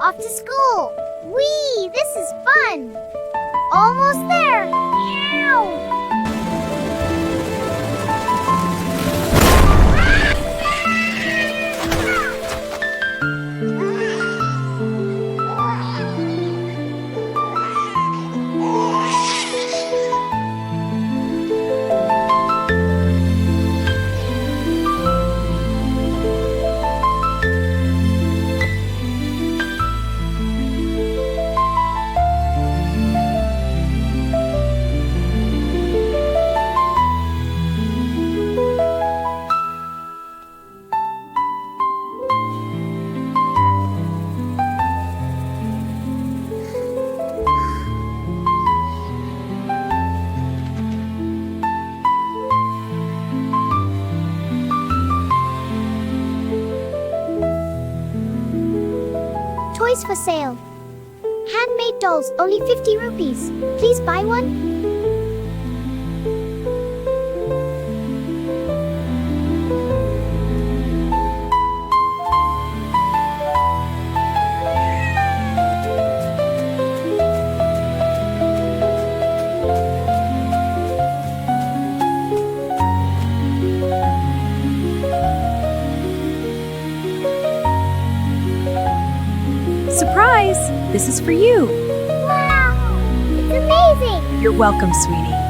off to school. Whee! This is fun. Almost there. Ow! Toys for sale. Handmade dolls, only 50 rupees. Please buy one. Surprise! This is for you. Wow! It's amazing! You're welcome, sweetie.